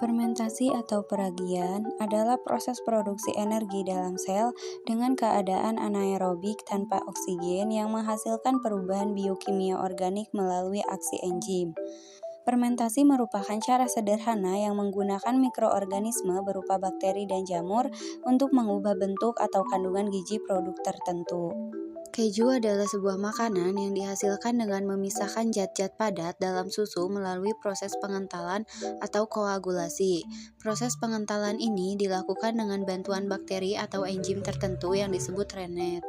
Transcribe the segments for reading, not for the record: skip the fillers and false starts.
Fermentasi atau peragian adalah proses produksi energi dalam sel dengan keadaan anaerobik tanpa oksigen yang menghasilkan perubahan biokimia organik melalui aksi enzim. Fermentasi merupakan cara sederhana yang menggunakan mikroorganisme berupa bakteri dan jamur untuk mengubah bentuk atau kandungan gizi produk tertentu. Keju adalah sebuah makanan yang dihasilkan dengan memisahkan zat-zat padat dalam susu melalui proses pengentalan atau koagulasi. Proses pengentalan ini dilakukan dengan bantuan bakteri atau enzim tertentu yang disebut rennet.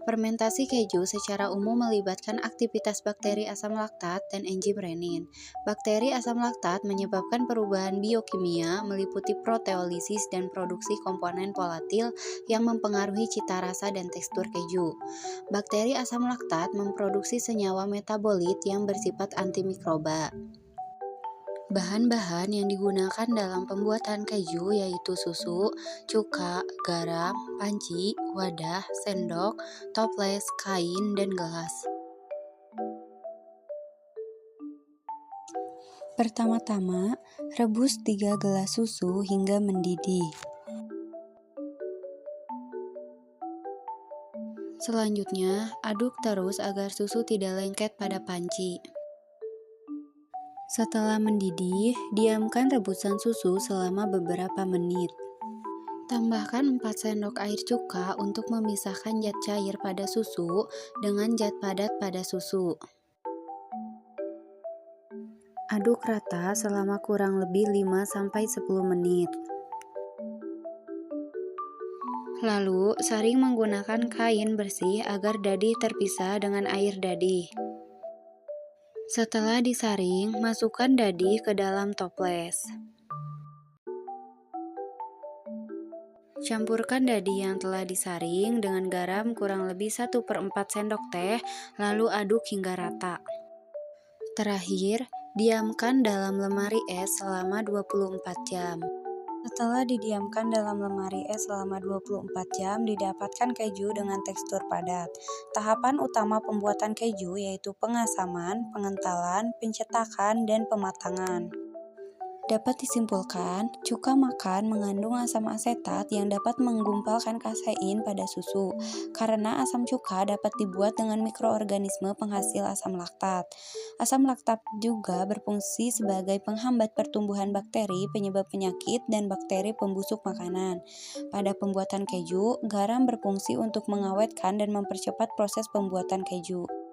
Fermentasi keju secara umum melibatkan aktivitas bakteri asam laktat dan enzim renin. Bakteri asam laktat menyebabkan perubahan biokimia meliputi proteolisis dan produksi komponen volatil yang mempengaruhi cita rasa dan tekstur keju. Bakteri asam laktat memproduksi senyawa metabolit yang bersifat antimikroba. Bahan-bahan yang digunakan dalam pembuatan keju yaitu susu, cuka, garam, panci, wadah, sendok, toples, kain, dan gelas. Pertama-tama, rebus 3 gelas susu hingga mendidih. Selanjutnya, aduk terus agar susu tidak lengket pada panci. Setelah mendidih, diamkan rebusan susu selama beberapa menit. Tambahkan 4 sendok air cuka untuk memisahkan zat cair pada susu dengan zat padat pada susu. Aduk rata selama kurang lebih 5-10 menit. Lalu, saring menggunakan kain bersih agar dadih terpisah dengan air dadih. Setelah disaring, masukkan dadih ke dalam toples. Campurkan dadih yang telah disaring dengan garam kurang lebih 1/4 sendok teh, lalu aduk hingga rata. Terakhir, diamkan dalam lemari es selama 24 jam. Setelah didiamkan dalam lemari es selama 24 jam, didapatkan keju dengan tekstur padat. Tahapan utama pembuatan keju yaitu pengasaman, pengentalan, pencetakan, dan pematangan. Dapat disimpulkan, cuka makan mengandung asam asetat yang dapat menggumpalkan kasein pada susu. Karena asam cuka dapat dibuat dengan mikroorganisme penghasil asam laktat. Asam laktat juga berfungsi sebagai penghambat pertumbuhan bakteri penyebab penyakit dan bakteri pembusuk makanan. Pada pembuatan keju, garam berfungsi untuk mengawetkan dan mempercepat proses pembuatan keju.